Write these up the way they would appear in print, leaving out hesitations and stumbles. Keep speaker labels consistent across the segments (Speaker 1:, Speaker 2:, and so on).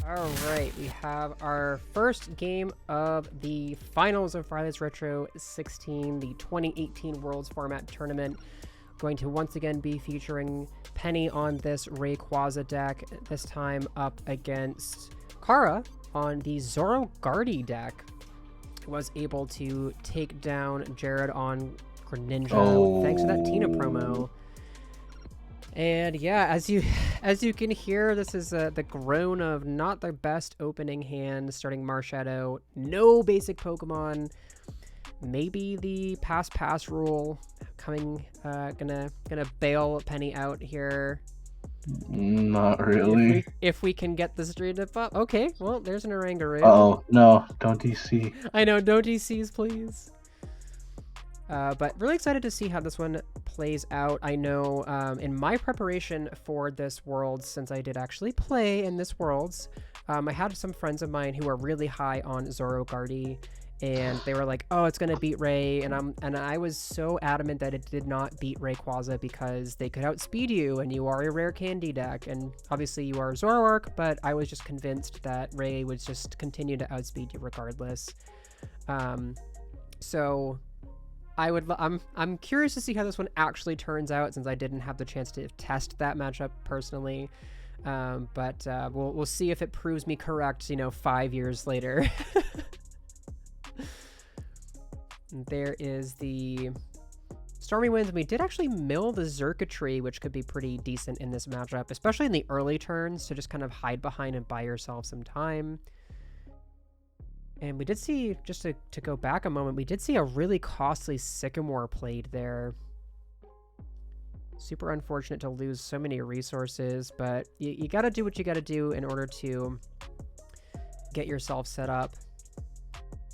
Speaker 1: All right, we have our first game of the finals of Friday's Retro 16, the 2018 Worlds Format Tournament. Going to once again be featuring Penny on this Rayquaza deck, this time up against Kara on the Zoroark deck. Was able to take down Jared on Greninja thanks to that Tina promo. And yeah, as you can hear, this is the groan of not the best opening hand, starting Marshadow. No basic Pokemon. Maybe the pass rule coming, gonna bail Penny out here.
Speaker 2: Not really.
Speaker 1: If we can get the street up. Okay, well, there's an Oranguru.
Speaker 2: Oh no, don't DC.
Speaker 1: I know, no DCs, please. But really excited to see how this one plays out. I know in my preparation for this Worlds, since I did actually play in this Worlds, I had some friends of mine who are really high on Zoroark, and they were like, "Oh, it's gonna beat Ray," and I was so adamant that it did not beat Rayquaza because they could outspeed you, and you are a rare candy deck, and obviously you are Zoroark, but I was just convinced that Ray would just continue to outspeed you regardless. So I'm curious to see how this one actually turns out, since I didn't have the chance to test that matchup personally. But we'll see if it proves me correct, 5 years later. There is the Stormy Winds. We did actually mill the Xurkitree, which could be pretty decent in this matchup, especially in the early turns, to just kind of hide behind and buy yourself some time. And we did see, just to go back a moment, we did see a really costly Sycamore played there. Super unfortunate to lose so many resources, but you gotta do what you gotta do in order to get yourself set up.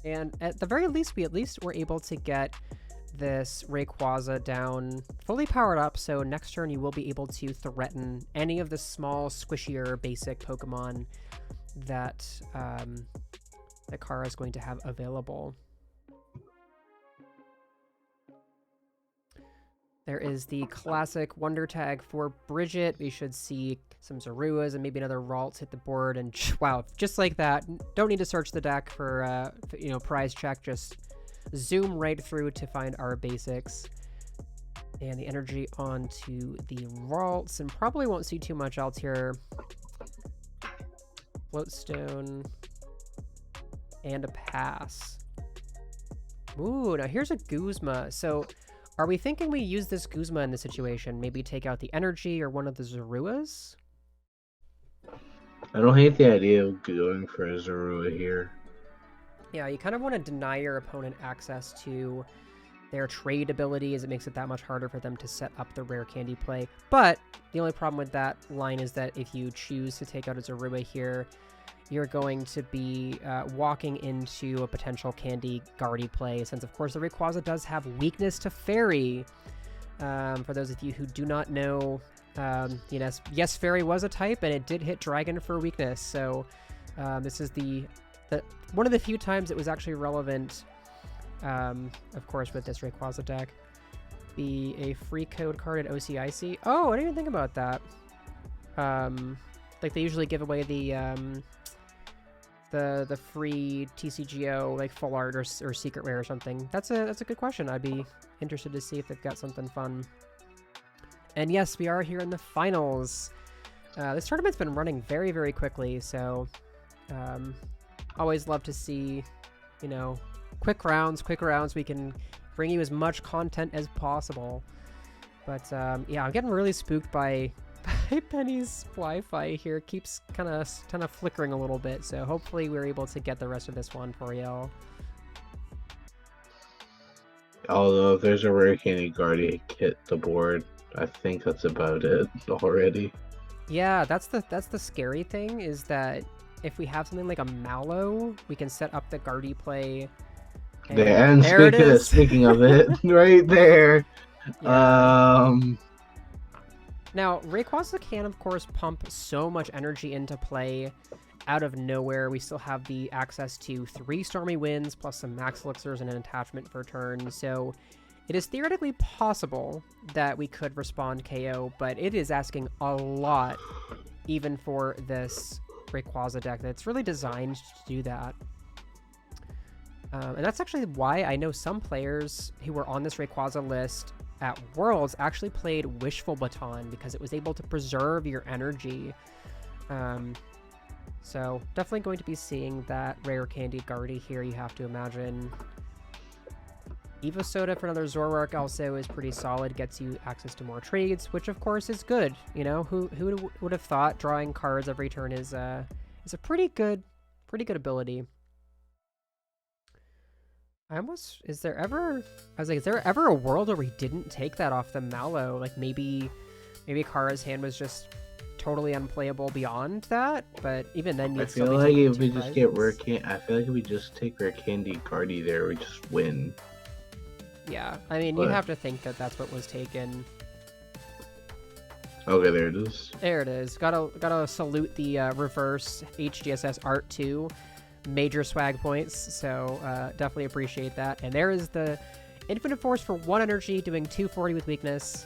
Speaker 1: And at the very least, we were able to get this Rayquaza down fully powered up, so next turn you will be able to threaten any of the small, squishier, basic Pokemon that that Kara is going to have available. There is the classic Wonder Tag for Bridget. We should see some Zoruas and maybe another Ralts hit the board, and wow, just like that. Don't need to search the deck for prize check. Just zoom right through to find our basics. And the energy onto the Ralts, and probably won't see too much else here. Floatstone. And a pass. Ooh, now here's a Guzma. So are we thinking we use this Guzma in this situation? Maybe take out the energy or one of the Zoruas?
Speaker 2: I don't hate the idea of going for a Zorua here.
Speaker 1: Yeah, you kind of want to deny your opponent access to their trade abilities. It makes it that much harder for them to set up the rare candy play. But the only problem with that line is that if you choose to take out a Zorua here, you're going to be walking into a potential candy Guardy play, since of course the Rayquaza does have weakness to Fairy. For those of you who do not know, yes, Fairy was a type, and it did hit Dragon for weakness. So this is the one of the few times it was actually relevant, of course, with this Rayquaza deck. Be a free code card at OCIC. Oh, I didn't even think about that. Like they usually give away the free TCGO, like full art or secret rare or something. That's a good question. I'd be interested to see if they've got something fun. And yes, we are here in the finals. This tournament's been running very, very quickly, so always love to see, quick rounds. We can bring you as much content as possible. But yeah, I'm getting really spooked by Penny's Wi-Fi here. Keeps kind of flickering a little bit, so hopefully we're able to get the rest of this one for y'all.
Speaker 2: Although if there's a rare candy Guardy hit the board, I think that's about it already.
Speaker 1: Yeah, that's the scary thing, is that if we have something like a Mallow, we can set up the Guardy play.
Speaker 2: And speaking of it, right there. Yeah.
Speaker 1: Now, Rayquaza can, of course, pump so much energy into play out of nowhere. We still have the access to 3 Stormy Winds, plus some Max Elixirs and an attachment for turn, so it is theoretically possible that we could respond KO, but it is asking a lot, even for this Rayquaza deck that's really designed to do that. And that's actually why I know some players who were on this Rayquaza list at Worlds actually played Wishful Baton because it was able to preserve your energy. So definitely going to be seeing that Rare Candy Guardy here, you have to imagine. Evo Soda for another Zoroark also is pretty solid, gets you access to more trades, which of course is good. You know, who would have thought drawing cards every turn is a pretty good ability. Is there ever a world where we didn't take that off the Mallow? Like maybe Kara's hand was just totally unplayable beyond that, but even then
Speaker 2: I feel like if we just get Rare Candy, I feel like if we just take Rare Candy Guardy there, we just win.
Speaker 1: Yeah, I mean, you have to think that that's what was taken.
Speaker 2: Okay, there it is.
Speaker 1: There it is. Gotta salute the reverse HGSS Art 2. Major swag points, so definitely appreciate that. And there is the Infinite Force for 1 energy, doing 240 with weakness.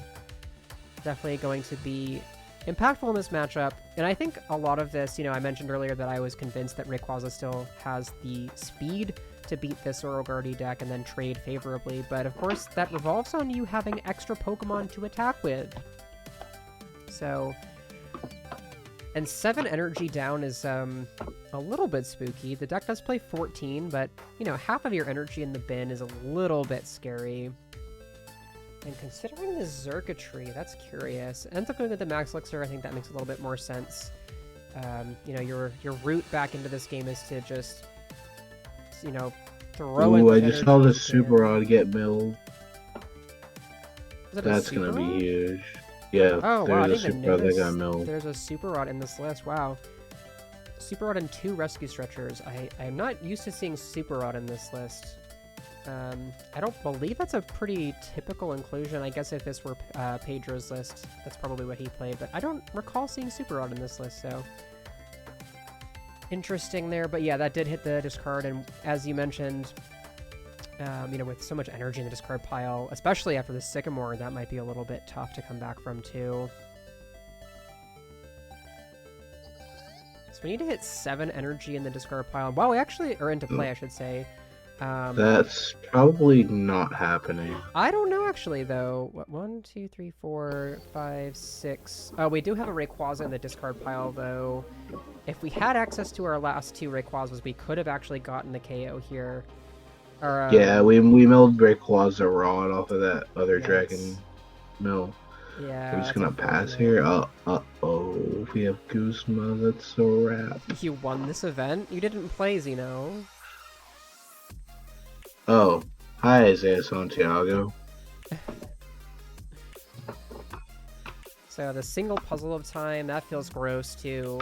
Speaker 1: Definitely going to be impactful in this matchup. And I think a lot of this, you know, I mentioned earlier that I was convinced that Rayquaza still has the speed to beat this Zoroark deck and then trade favorably, but of course that revolves on you having extra Pokemon to attack with. So, and 7 energy down is a little bit spooky. The deck does play 14, but you know, half of your energy in the bin is a little bit scary. And considering the Xurkitree, that's curious. Ends up going with the Max Elixir. I think that makes a little bit more sense. You know, your route back into this game is to just, you know, throw
Speaker 2: Ooh, I just saw the Super Rod get milled.
Speaker 1: That's
Speaker 2: gonna be huge. Yeah,
Speaker 1: oh, wow,
Speaker 2: there's a Super Rod that got milled.
Speaker 1: There's a Super Rod in this list. Wow. Super Rod and 2 Rescue Stretchers. I'm not used to seeing Super Rod in this list. I don't believe that's a pretty typical inclusion. I guess if this were Pedro's list, that's probably what he played, but I don't recall seeing Super Rod in this list, so interesting there. But yeah, that did hit the discard, and as you mentioned, you know, with so much energy in the discard pile, especially after the Sycamore, that might be a little bit tough to come back from too. So we need to hit 7 energy in the discard pile. Well, we actually are into play, I should say.
Speaker 2: That's probably not happening.
Speaker 1: I don't know, actually, though. What, 1, 2, 3, 4, 5, 6. Oh, we do have a Rayquaza in the discard pile, though. If we had access to our last 2 Rayquazas, we could have actually gotten the KO here. Or,
Speaker 2: yeah, we milled Rayquaza Rod off of that other dragon mill.
Speaker 1: Yeah.
Speaker 2: I'm just gonna pass here. Uh-oh. We have Guzma, that's a wrap.
Speaker 1: You won this event? You didn't play, Xeno.
Speaker 2: Oh, hi Isaiah Santiago.
Speaker 1: So the single puzzle of time, that feels gross too.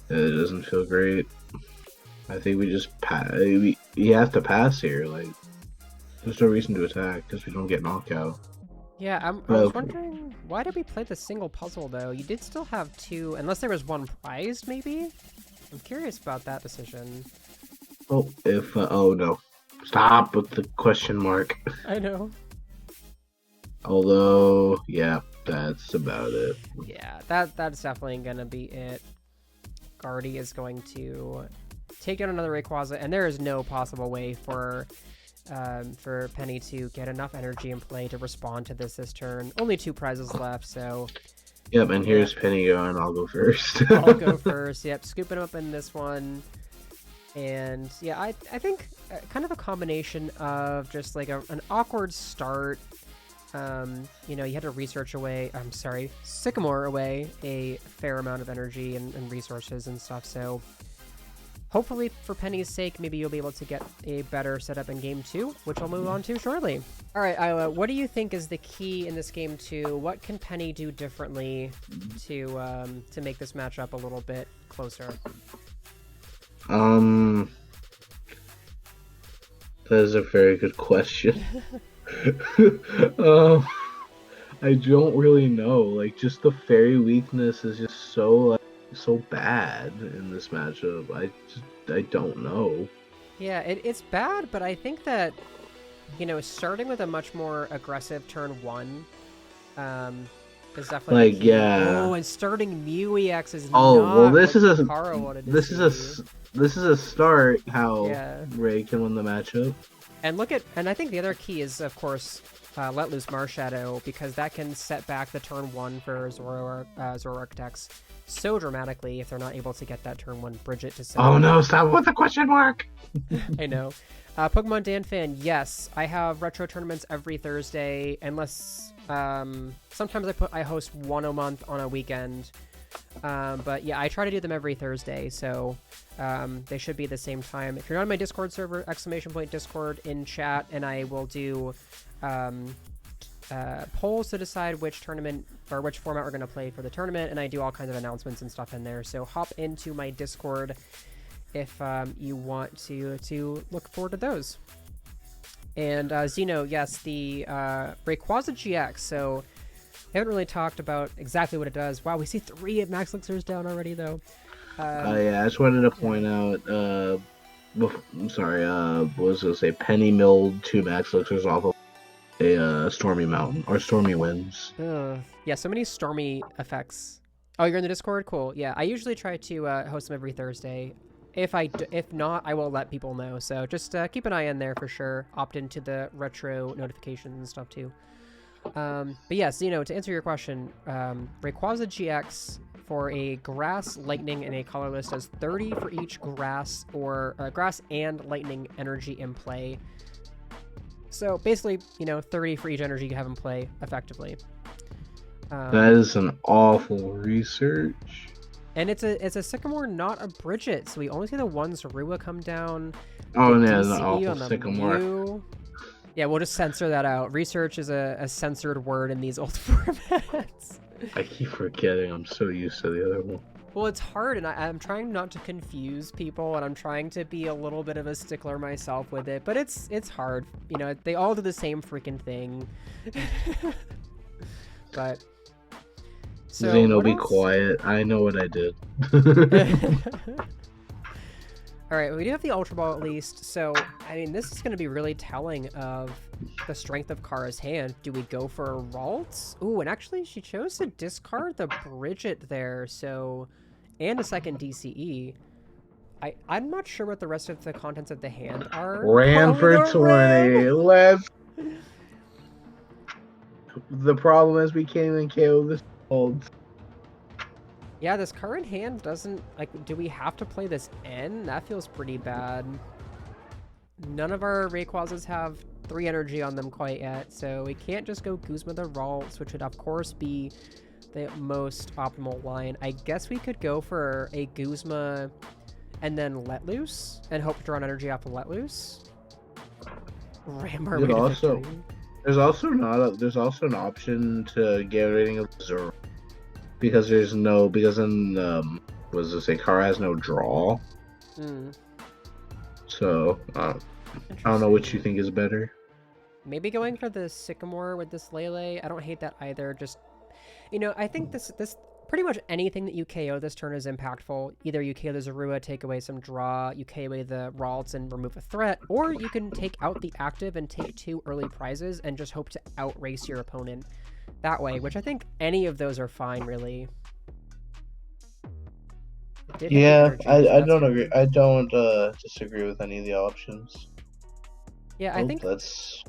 Speaker 2: It doesn't feel great. I think we just pass. You have to pass here. Like, there's no reason to attack because we don't get knockout.
Speaker 1: Yeah, I was wondering, why did we play the single puzzle though? You did still have 2, unless there was 1 prized maybe? I'm curious about that decision.
Speaker 2: Oh, oh no. Stop with the question mark.
Speaker 1: I know.
Speaker 2: Although, yeah, that's about it.
Speaker 1: Yeah, that's definitely gonna be it. Guardy is going to take down another Rayquaza, and there is no possible way for Penny to get enough energy in play to respond to this turn. Only 2 prizes left, so...
Speaker 2: Yep, and here's Penny going. I'll go first.
Speaker 1: I'll go first. Yep, scooping up in this one. And yeah, I think kind of a combination of just like an awkward start. You know, you had to Sycamore away a fair amount of energy and resources and stuff. So hopefully for Penny's sake, maybe you'll be able to get a better setup in game 2, which I'll move on to shortly. All right, Iyla, what do you think is the key in this game 2? What can Penny do differently to make this matchup a little bit closer?
Speaker 2: That is a very good question. I don't really know. Like, just the fairy weakness is just so bad in this matchup. I don't know.
Speaker 1: Yeah, it's bad, but I think that, you know, starting with a much more aggressive turn 1, is definitely the
Speaker 2: Like,
Speaker 1: key.
Speaker 2: yeah.
Speaker 1: Oh, and starting Mew EX is
Speaker 2: Oh, well,
Speaker 1: not
Speaker 2: this
Speaker 1: what
Speaker 2: is a
Speaker 1: Kara wanted to
Speaker 2: this is a
Speaker 1: see.
Speaker 2: this is a start how
Speaker 1: Yeah.
Speaker 2: Ray can win the matchup.
Speaker 1: And I think the other key is, of course, Let Loose Marshadow, because that can set back the turn 1 for Zoroark decks so dramatically if they're not able to get that turn 1 Bridget to set.
Speaker 2: Oh no, stop with the question mark!
Speaker 1: I know. Pokemon Dan fan, yes. I have retro tournaments every Thursday, unless sometimes I host one a month on a weekend. But yeah, I try to do them every Thursday, so they should be the same time. If you're not on my Discord server, !Discord in chat, and I will do polls to decide which tournament or which format we're going to play for the tournament, and I do all kinds of announcements and stuff in there. So hop into my Discord if you want to look forward to those. And Zeno, yes, the Rayquaza GX. So I haven't really talked about exactly what it does. Wow, we see 3 Max Elixirs down already, though.
Speaker 2: Yeah, I just wanted to point out. I'm sorry. What was I gonna say? Penny milled 2 Max Elixirs off of a Stormy Mountain or Stormy Winds.
Speaker 1: Yeah, so many stormy effects. Oh, you're in the Discord? Cool. Yeah, I usually try to host them every Thursday. If not, I will let people know. So just keep an eye in there for sure. Opt into the retro notifications and stuff too. But yes, to answer your question, Rayquaza GX for a grass, lightning, and a colorless does 30 for each grass or grass and lightning energy in play. So basically, 30 for each energy you have in play effectively.
Speaker 2: That is an awful research.
Speaker 1: And it's a Sycamore, not a Bridget, so we only see the one Zorua come down.
Speaker 2: Oh,
Speaker 1: the
Speaker 2: yeah,
Speaker 1: DCE
Speaker 2: an awful
Speaker 1: on the
Speaker 2: Sycamore.
Speaker 1: Mew. Yeah, we'll just censor that out. Research is a censored word in these old formats.
Speaker 2: I keep forgetting. I'm so used to the other one.
Speaker 1: Well, it's hard, and I'm trying not to confuse people, and I'm trying to be a little bit of a stickler myself with it, but it's hard. They all do the same freaking thing. But... So,
Speaker 2: Zeno, be quiet. I know what I did.
Speaker 1: Alright, we do have the Ultra Ball at least, so, I mean, this is going to be really telling of the strength of Kara's hand. Do we go for a Ralts? Ooh, and actually, she chose to discard the Bridget there, so... And a second DCE. I'm not sure what the rest of the contents of the hand are.
Speaker 2: Ran for 20. Let's... The problem is we can't even KO this old.
Speaker 1: Yeah, this current hand doesn't... do we have to play this N? That feels pretty bad. None of our Rayquazas have 3 energy on them quite yet, so we can't just go Guzma the Ralts, which would of course be the most optimal line. I guess we could go for a Guzma and then Let Loose, and hope to draw an energy off of Let Loose. Ram our way to victory.
Speaker 2: There's also an option to get rid of Zoro. Because in Kara has no draw. So I don't know which you think is better.
Speaker 1: Maybe going for the Sycamore with this Lele. I don't hate that either. Just I think this pretty much anything that you KO this turn is impactful. Either you KO the Zorua, take away some draw, you KO away the Ralts and remove a threat, or you can take out the active and take 2 early prizes and just hope to outrace your opponent that way, which I think any of those are fine, really.
Speaker 2: Yeah, I don't agree. I don't disagree with any of the options.
Speaker 1: Yeah, I think
Speaker 2: that's...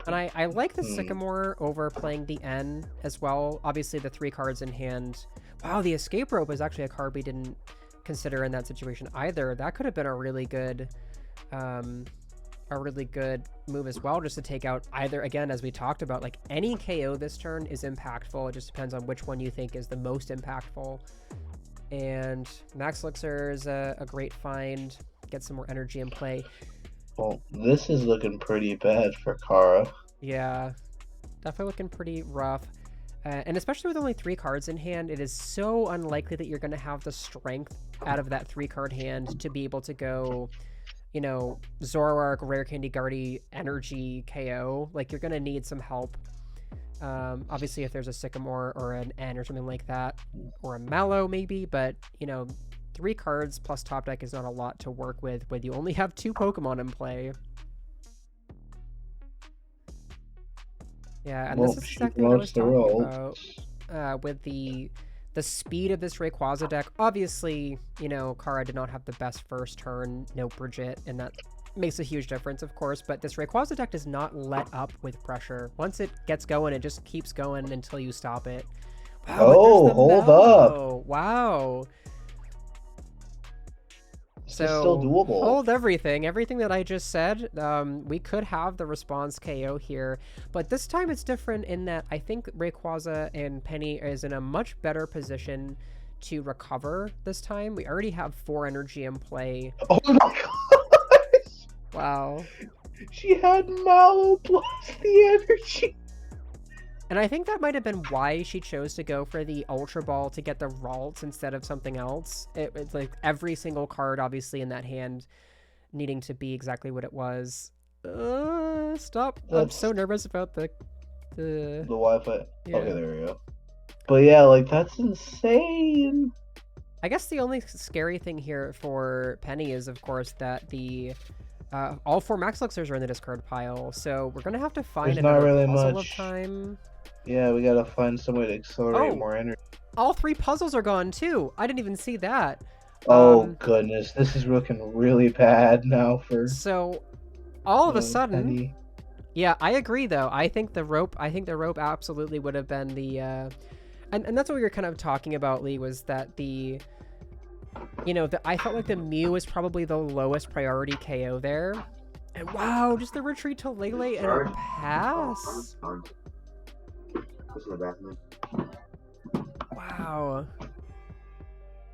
Speaker 1: And I like the Sycamore over playing the N as well. Obviously, the 3 cards in hand. Wow, the Escape Rope is actually a card we didn't consider in that situation either. That could have been a really good move as well, just to take out either, again, as we talked about, like any KO this turn is impactful. It just depends on which one you think is the most impactful. And Max Elixir is a great find. Get some more energy in play.
Speaker 2: Well, this is looking pretty bad for Kara.
Speaker 1: Yeah, definitely looking pretty rough. And especially with only 3 cards in hand, it is so unlikely that you're going to have the strength out of that 3-card hand to be able to go, Zoroark, Rare Candy Guardy, Energy, KO. Like, you're going to need some help. Obviously, if there's a Sycamore or an N or something like that, or a Mallow maybe, but, 3 cards plus top deck is not a lot to work with when you only have 2 Pokemon in play. Yeah, and this is exactly what I was talking about. with the speed of this Rayquaza deck. Obviously, you know, Kara did not have the best first turn, no Bridget, and that makes a huge difference, of course, but this Rayquaza deck does not let up with pressure. Once it gets going, it just keeps going until you stop it. Wow,
Speaker 2: oh, hold
Speaker 1: Mallow.
Speaker 2: up.
Speaker 1: Wow.
Speaker 2: This
Speaker 1: So
Speaker 2: is still doable.
Speaker 1: hold everything that I just said. We could have the response KO here, but this time it's different in that I think Rayquaza and Penny is in a much better position to recover this time. We already have 4 energy in play.
Speaker 2: Oh my gosh!
Speaker 1: Wow.
Speaker 2: She had Mallow plus the energy.
Speaker 1: And I think that might have been why she chose to go for the Ultra Ball to get the Ralts instead of something else. It's like every single card, obviously, in that hand needing to be exactly what it was. Stop. I'm so nervous about the
Speaker 2: Wi-Fi.
Speaker 1: Yeah.
Speaker 2: Okay, there we go. But yeah, like, that's insane.
Speaker 1: I guess the only scary thing here for Penny is, of course, that the all 4 Max Elixirs are in the discard pile, so we're gonna have to find another puzzle of time.
Speaker 2: Yeah, we gotta find some way to accelerate more energy.
Speaker 1: All 3 puzzles are gone too. I didn't even see that.
Speaker 2: Oh goodness, this is looking really bad now for.
Speaker 1: So, all of a sudden,
Speaker 2: Penny.
Speaker 1: Yeah, I agree though. I think the rope absolutely would have been the, and that's what we were kind of talking about, Lee, was that the, you know, I felt like the Mew was probably the lowest priority KO there. And wow, just the retreat to Lele and a pass. Wow.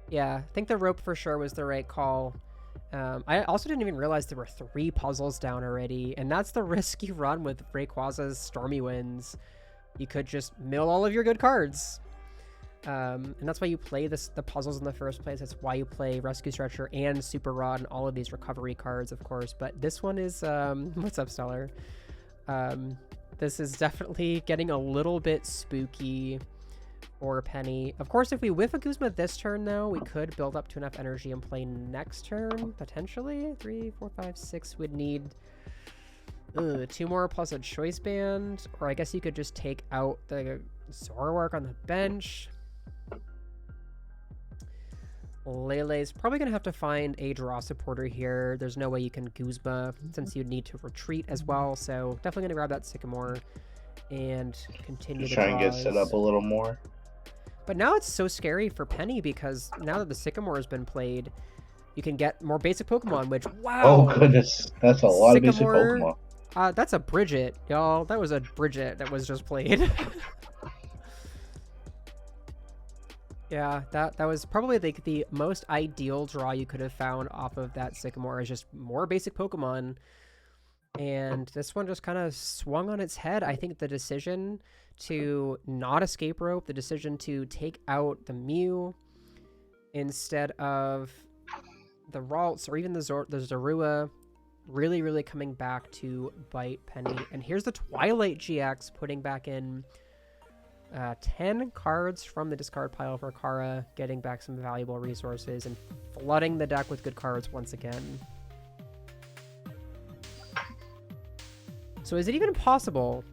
Speaker 1: Yeah, I think the rope for sure was the right call. I also didn't even realize there were 3 puzzles down already, and that's the risk you run with Rayquaza's Stormy Winds. You could just mill all of your good cards. And that's why you play the puzzles in the first place. That's why you play Rescue Stretcher and Super Rod and all of these recovery cards, of course. But this one is, what's up, Stellar? This is definitely getting a little bit spooky for Penny. Of course, if we whiff a Guzma this turn, though, we could build up to enough energy and play next turn, potentially. 3, 4, 5, 6 would need 2 more plus a Choice Band. Or I guess you could just take out the Zoroark on the bench. Lele's probably going to have to find a draw supporter here. There's no way you can Guzma since you'd need to retreat as well. So definitely going to grab that Sycamore and continue to
Speaker 2: try and get set up a little more.
Speaker 1: But now it's so scary for Penny because now that the Sycamore has been played, you can get more basic Pokemon, which, wow.
Speaker 2: Oh goodness, that's a lot of basic Pokemon.
Speaker 1: That's a Bridget, y'all. That was a Bridget that was just played. Yeah, that was probably the most ideal draw you could have found off of that Sycamore, is just more basic Pokemon. And this one just kind of swung on its head. I think the decision to not escape rope, the decision to take out the Mew instead of the Ralts or even the Zorua, really, really coming back to bite Penny. And here's the Twilight GX putting back in 10 cards from the discard pile for Kara, getting back some valuable resources and flooding the deck with good cards once again. So is it even possible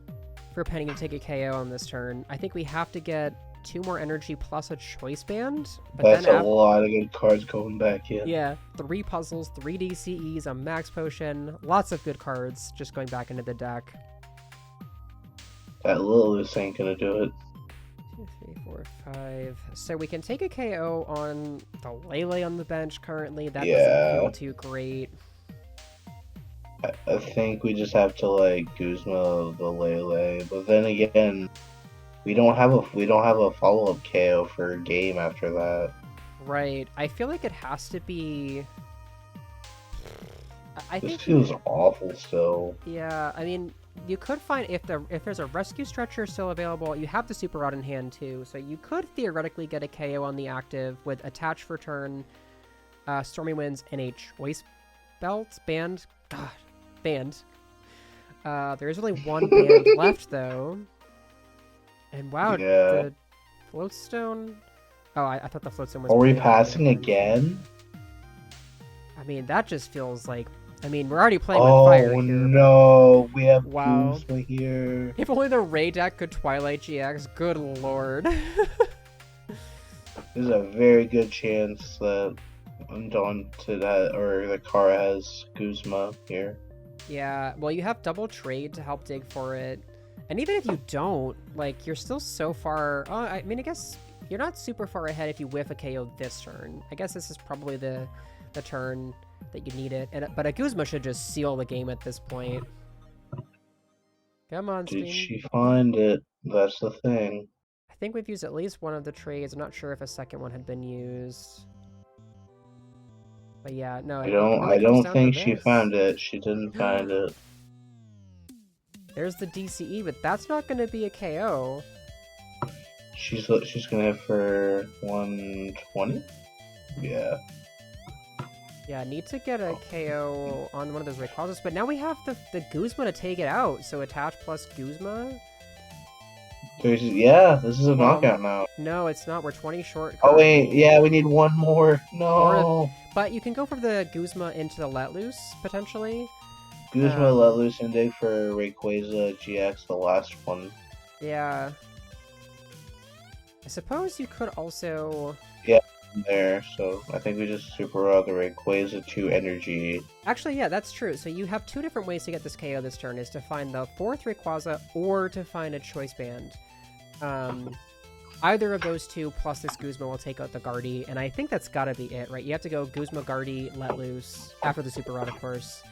Speaker 1: for Penny to take a KO on this turn? I think we have to get 2 more energy plus a Choice Band. But
Speaker 2: that's a lot of good cards going back in.
Speaker 1: Yeah, 3 puzzles, 3 DCEs, a Max Potion, lots of good cards just going back into the deck.
Speaker 2: That Lilith ain't gonna do it.
Speaker 1: 2, 3, 4, 5. So we can take a KO on the Lele on the bench currently. That doesn't feel too great.
Speaker 2: I think we just have to like Guzma the Lele, but then again, we don't have a follow-up KO for a game after that.
Speaker 1: Right. I feel like it has to be.
Speaker 2: This feels awful still.
Speaker 1: Yeah, I mean, you could find if there's a Rescue Stretcher still available, you have the Super Rod in hand too, so you could theoretically get a KO on the active with Attach for turn, Stormy Winds, and a Choice Band. God, band. There is only 1 band left though, and wow, the Floatstone. Oh, I thought the Floatstone was.
Speaker 2: Are we passing again?
Speaker 1: I mean, that just feels like I mean, we're already playing with fire
Speaker 2: Oh
Speaker 1: here,
Speaker 2: no, we have
Speaker 1: but wow.
Speaker 2: Guzma here.
Speaker 1: If only the Ray deck could Twilight GX, good lord.
Speaker 2: There's a very good chance that that or the car has Guzma here.
Speaker 1: Yeah, well, you have double trade to help dig for it. And even if you don't, like, you're still so far... Oh, I mean, I guess you're not super far ahead if you whiff a KO this turn. I guess this is probably the turn that you need it. But a Guzma should just seal the game at this point. Come on, Steam.
Speaker 2: Did she find it? That's the thing.
Speaker 1: I think we've used at least one of the trades. I'm not sure if a second one had been used. But yeah, no,
Speaker 2: I don't think she found it. She didn't find it.
Speaker 1: There's the DCE, but that's not going to be a KO.
Speaker 2: She's gonna hit for 120. Yeah.
Speaker 1: Yeah, need to get a KO on one of those Rayquazas, but now we have the Guzma to take it out. So attach plus Guzma.
Speaker 2: Yeah, this is a knockout now.
Speaker 1: No, it's not. We're 20 short.
Speaker 2: Oh wait, yeah, we need one more. No.
Speaker 1: But you can go for the Guzma into the Let Loose potentially.
Speaker 2: Guzma Let Loose and dig for Rayquaza GX, the last one.
Speaker 1: Yeah. I suppose you could also...
Speaker 2: Yeah, there. So I think we just super raw the Rayquaza 2 energy.
Speaker 1: Actually, yeah, that's true. So you have two different ways to get this KO this turn, is to find the 4th Rayquaza or to find a Choice Band. Either of those two plus this Guzma will take out the Guardy, and I think that's gotta be it, right? You have to go Guzma, Guardy, Let Loose, after the Super Rod, of course.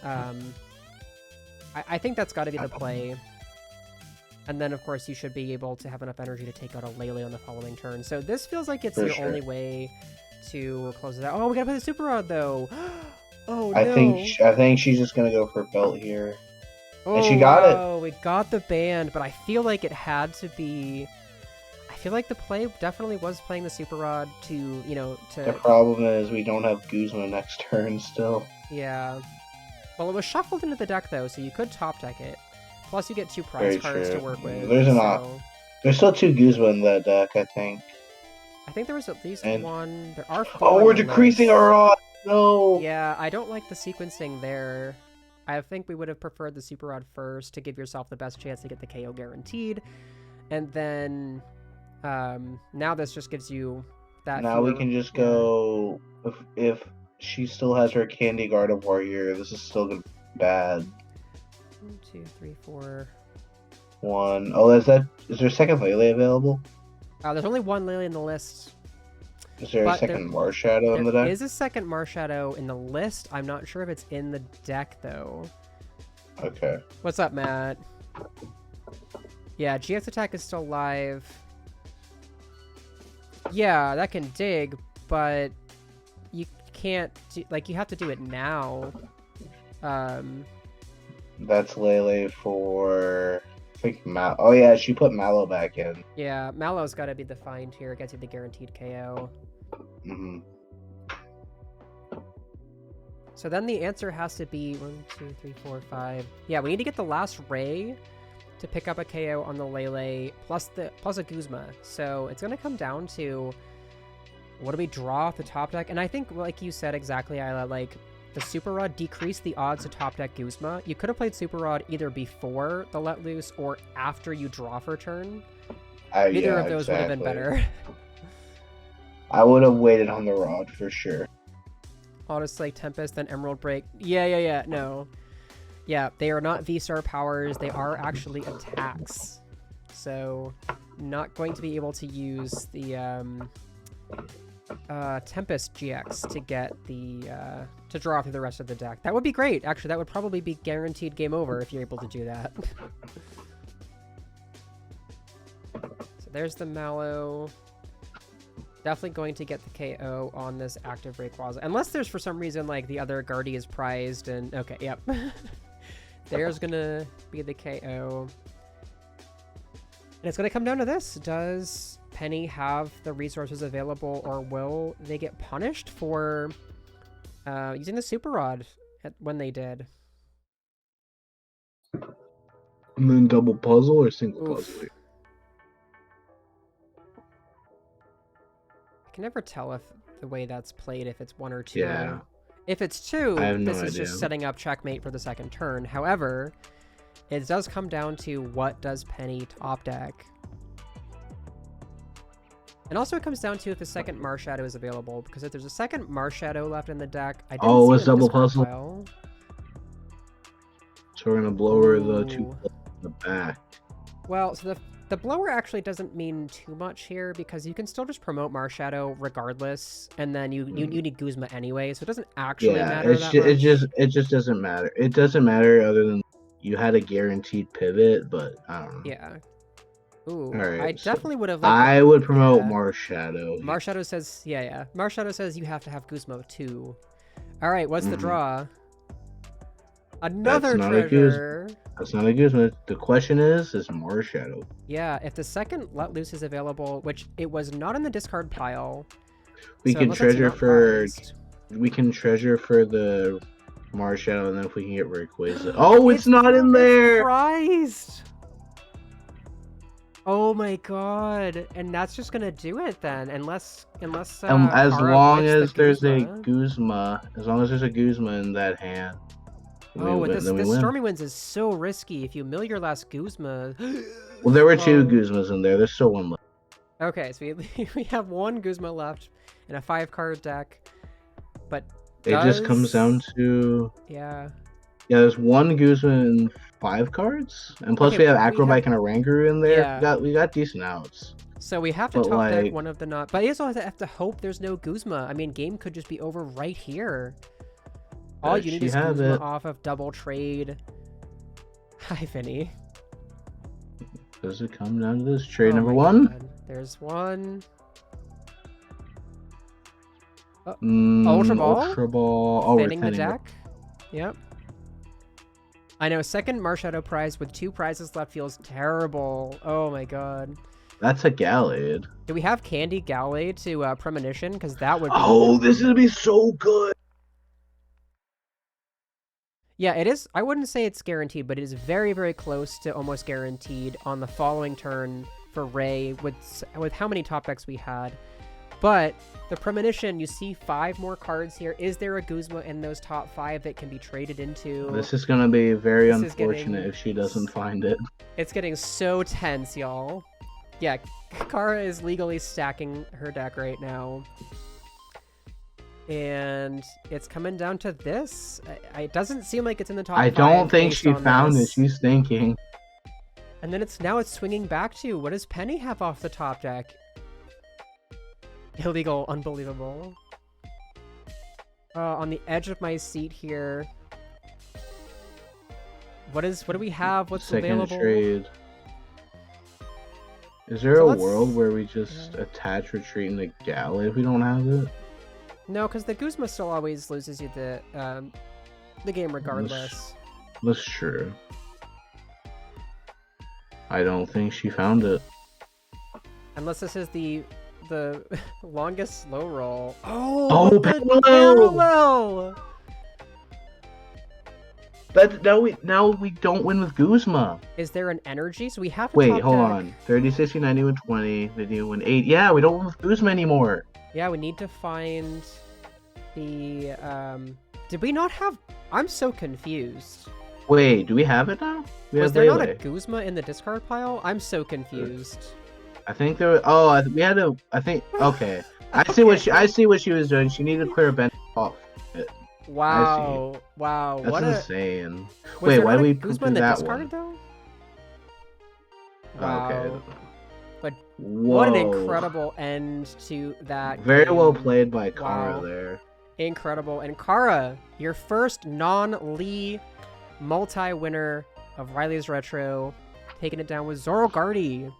Speaker 1: I think that's gotta be the play. And then, of course, you should be able to have enough energy to take out a Lele on the following turn. So this feels like it's your only way to close it out. Oh, we gotta play the Super Rod, though! Oh, no!
Speaker 2: I think she's just gonna go for Belt here.
Speaker 1: Oh,
Speaker 2: and she got it!
Speaker 1: Oh, we got the band, but I feel like it had to be... I feel like the play definitely was playing the Super Rod to, you know, to...
Speaker 2: The problem is we don't have Guzma next turn still.
Speaker 1: Yeah. Well, it was shuffled into the deck, though, so you could top deck it. Plus, you get 2 prize cards to work with.
Speaker 2: There's still 2 Guzma in that deck, I think.
Speaker 1: I think there was at least one... There are 4.
Speaker 2: Oh, we're decreasing our odds! No!
Speaker 1: Yeah, I don't like the sequencing there. I think we would have preferred the Super Rod first to give yourself the best chance to get the KO guaranteed. And then... now this just gives you that.
Speaker 2: Now we can just go. If she still has her Candy Gardevoir here, this is still gonna be bad.
Speaker 1: 1, 2, 3, 4.
Speaker 2: 1. Oh, is there a second Lele available?
Speaker 1: There's only one Lele in the list.
Speaker 2: Is there a second Marshadow in the deck?
Speaker 1: There is a second Marshadow in the list. I'm not sure if it's in the deck though.
Speaker 2: Okay.
Speaker 1: What's up, Matt? Yeah, GX attack is still live. Yeah, that can dig, but you can't do, like, you have to do it now.
Speaker 2: That's Lele for, I think, oh yeah, she put Mallow back in.
Speaker 1: Yeah, Mallow's got to be the find here. It gets you the guaranteed KO.
Speaker 2: Mm-hmm.
Speaker 1: So then the answer has to be 1, 2, 3, 4, 5. Yeah, we need to get the last Ray to pick up a KO on the Lele plus a Guzma. So it's going to come down to what do we draw off the top deck? And I think, like you said exactly, Iyla, like the Super Rod decreased the odds to top deck Guzma. You could have played Super Rod either before the Let Loose or after you draw for turn. Either of those would have been better.
Speaker 2: I would have waited on the Rod for sure.
Speaker 1: Honestly, Tempest, then Emerald Break. Yeah, no. Yeah, they are not V-Star powers. They are actually attacks. So, not going to be able to use the Tempest GX to get the to draw through the rest of the deck. That would be great. Actually, that would probably be guaranteed game over if you're able to do that. So there's the Mallow. Definitely going to get the KO on this active Rayquaza. Unless there's, for some reason, like, the other Guardy is prized and... Okay, yep. There's gonna be the KO. And it's gonna come down to this. Does Penny have the resources available, or will they get punished for using the Super Rod when they did?
Speaker 2: And then double puzzle or single puzzle?
Speaker 1: I can never tell if the way that's played, if it's 1 or 2.
Speaker 2: Yeah.
Speaker 1: If it's 2,
Speaker 2: I have no
Speaker 1: this is
Speaker 2: idea.
Speaker 1: just setting up checkmate for the second turn. However, it does come down to what does Penny top deck. And also it comes down to if the second Marshadow is available, because if there's a second Marshadow left in the deck, I didn't
Speaker 2: Oh,
Speaker 1: see
Speaker 2: it's
Speaker 1: it in the
Speaker 2: double
Speaker 1: discard
Speaker 2: puzzle.
Speaker 1: pile.
Speaker 2: So we're gonna blow her the 2
Speaker 1: Ooh.
Speaker 2: in the back.
Speaker 1: Well, so the blower actually doesn't mean too much here, because you can still just promote Marshadow regardless, and then you need Guzma anyway, so it doesn't actually
Speaker 2: Yeah,
Speaker 1: matter that
Speaker 2: it
Speaker 1: much.
Speaker 2: just doesn't matter. It doesn't matter other than you had a guaranteed pivot, but I don't know.
Speaker 1: Yeah. Ooh,
Speaker 2: All
Speaker 1: I
Speaker 2: right, so
Speaker 1: definitely would have liked
Speaker 2: I would promote
Speaker 1: yeah.
Speaker 2: Marshadow.
Speaker 1: Marshadow says, yeah. Marshadow says you have to have Guzma too. All right, what's the draw? Another treasure.
Speaker 2: That's not a Guzma. The question is Marshadow.
Speaker 1: Yeah, if the second Let Loose is available, which it was not in the discard pile.
Speaker 2: We
Speaker 1: so
Speaker 2: can treasure for
Speaker 1: prized.
Speaker 2: we can treasure for the Marshadow, and then if we can get Rayquaza. Oh, it's not in
Speaker 1: It's
Speaker 2: there.
Speaker 1: prized. Oh my god! And that's just gonna do it then, unless
Speaker 2: as
Speaker 1: Kara
Speaker 2: long
Speaker 1: whips
Speaker 2: as
Speaker 1: the
Speaker 2: there's a
Speaker 1: Guzma.
Speaker 2: Guzma, as long as there's a Guzma in that hand.
Speaker 1: Oh, this
Speaker 2: win.
Speaker 1: Stormy Winds is so risky. If you mill your last Guzma.
Speaker 2: Well, there were 2 Guzmas in there. There's still 1 left.
Speaker 1: Okay, so we have 1 Guzma left in a 5-card deck, but
Speaker 2: It just comes down to
Speaker 1: yeah.
Speaker 2: There's 1 Guzma in 5 cards, and plus we have Acrobike and a Rangaroo in there.
Speaker 1: Yeah.
Speaker 2: We got decent outs.
Speaker 1: So we have to top deck one of the not, but you also have to hope there's no Guzma. I mean, game could just be over right here. All you need is Guzma off of double trade. Hi, Vinny.
Speaker 2: Does it come down to this? Trade number 1?
Speaker 1: God. There's 1.
Speaker 2: Ultra Ball. Oh,
Speaker 1: Spinning the deck. Yep. I know, second Marshadow prize with 2 prizes left feels terrible. Oh my god.
Speaker 2: That's a Gallade.
Speaker 1: Do we have Candy Gallade to Premonition? Because that would be...
Speaker 2: Oh, this is going to be so good!
Speaker 1: Yeah, it is. I wouldn't say it's guaranteed, but it is very, very close to almost guaranteed on the following turn for Ray with how many top decks we had. But the Premonition, you see 5 more cards here. Is there a Guzma in those top 5 that can be traded into?
Speaker 2: This is going to be very unfortunate if she doesn't find it.
Speaker 1: It's getting so tense, y'all. Yeah, Kara is legally stacking her deck right now. And it's coming down to this. It doesn't seem like it's in the top 5.
Speaker 2: I don't think she found it. She's thinking.
Speaker 1: And then it's swinging back to, what does Penny have off the top deck? Illegal, unbelievable. On the edge of my seat here. What do we have? What's available?
Speaker 2: Second trade. Is there a world where we just attach Retreat in the Galley if we don't have it?
Speaker 1: No, because the Guzma still always loses you the game regardless.
Speaker 2: That's true. I don't think she found it.
Speaker 1: Unless this is the longest slow roll.
Speaker 2: Oh,
Speaker 1: parallel!
Speaker 2: Now we don't win with Guzma.
Speaker 1: Is there an energy? So we have to
Speaker 2: wait, hold on. 30, 60, 90, 120. Then you win 8. Yeah, we don't win with Guzma anymore.
Speaker 1: Yeah, we need to find the did we not have... I'm so confused.
Speaker 2: Wait, do we have it now?
Speaker 1: Was there not a Guzma in the discard pile? I'm so confused.
Speaker 2: I think there was... Oh, we had a... I think... Okay. I see what she was doing. She needed to clear a bench off it.
Speaker 1: Wow. Wow.
Speaker 2: That's insane.
Speaker 1: Wait,
Speaker 2: why we
Speaker 1: Guzma in the discard though? Wow.
Speaker 2: Okay.
Speaker 1: But what an incredible end to that
Speaker 2: Very
Speaker 1: game.
Speaker 2: well played by Kara there.
Speaker 1: Incredible. And Kara, your first non-Lee multi-winner of Riley's Retro, taking it down with Zoroark.